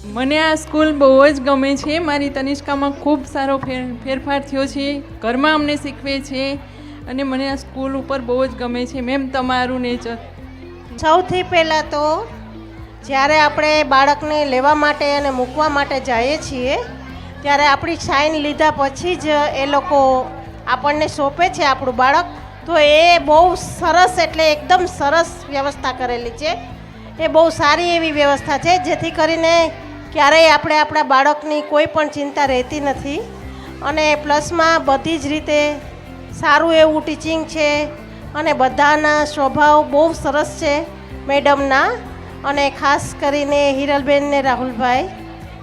મને આ સ્કૂલ બહુ જ ગમે છે. મારી તનિષ્કામાં ખૂબ સારો ફેરફાર થયો છે. ઘરમાં અમને શીખવે છે અને મને આ સ્કૂલ ઉપર બહુ જ ગમે છે. મેમ, તમારું નેચર. સૌથી પહેલાં તો જ્યારે આપણે બાળકને લેવા માટે અને મૂકવા માટે જઈએ છીએ ત્યારે આપણી સાઇન લીધા પછી જ એ લોકો આપણને સોંપે છે આપણું બાળક. તો એ બહુ સરસ, એટલે એકદમ સરસ વ્યવસ્થા કરેલી છે. એ બહુ સારી એવી વ્યવસ્થા છે જેથી કરીને ક્યારેય આપણે આપણા બાળકની કોઈ પણ ચિંતા રહેતી નથી. અને પ્લસમાં બધી જ રીતે સારું એવું ટીચિંગ છે અને બધાના સ્વભાવ બહુ સરસ છે મેડમના. અને ખાસ કરીને હિરલબેન ને રાહુલભાઈ,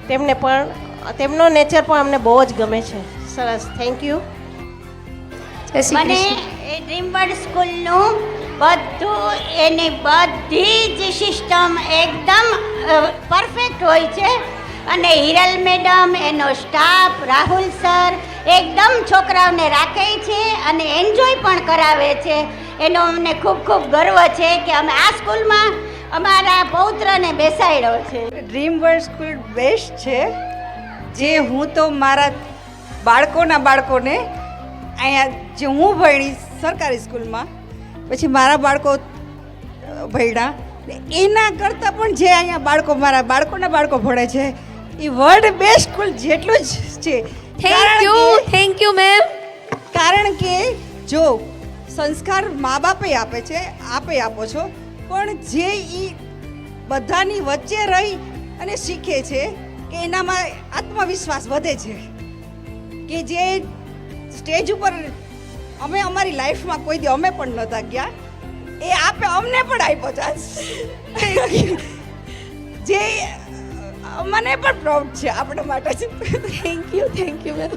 તેમને પણ તેમનો નેચર પણ અમને બહુ જ ગમે છે. સરસ, થેન્ક યુ. મને એ ડ્રીમ વર્લ્ડ સ્કૂલનું બધું, એની બધી જ સિસ્ટમ એકદમ પરફેક્ટ હોય છે. અને હિરલ મેડમ, એનો સ્ટાફ, રાહુલ સર એકદમ છોકરાઓને રાખે છે અને એન્જોય પણ કરાવે છે. એનો અમને ખૂબ ખૂબ ગર્વ છે કે અમે આ સ્કૂલમાં અમારા પૌત્રને બેસાડ્યો છે. ડ્રીમ વર્લ્ડ સ્કૂલ બેસ્ટ છે. જે હું તો મારા બાળકોને અહીંયા જે હું ભણી સરકારી સ્કૂલમાં, પછી મારા બાળકો ભણ્યા, એના કરતાં પણ જે અહીંયા મારા બાળકોના બાળકો ભણે છે એ વર્લ્ડ બેસ્ટ સ્કૂલ જેટલું જ છે. Thank you ma'am. કારણ કે જો સંસ્કાર મા બાપે આપે છે, આપે આપો છો, પણ જે એ બધાની વચ્ચે રહી અને શીખે છે કે એનામાં આત્મવિશ્વાસ વધે છે. કે જે સ્ટેજ ઉપર અમે અમારી લાઈફમાં કોઈ દી અમે પણ નહોતા ગયા, એ આપે અમને પણ આપ્યો ચાન્સ. જે મને પણ પ્રાઉડ છે આપણા માટે. Thank you ma'am.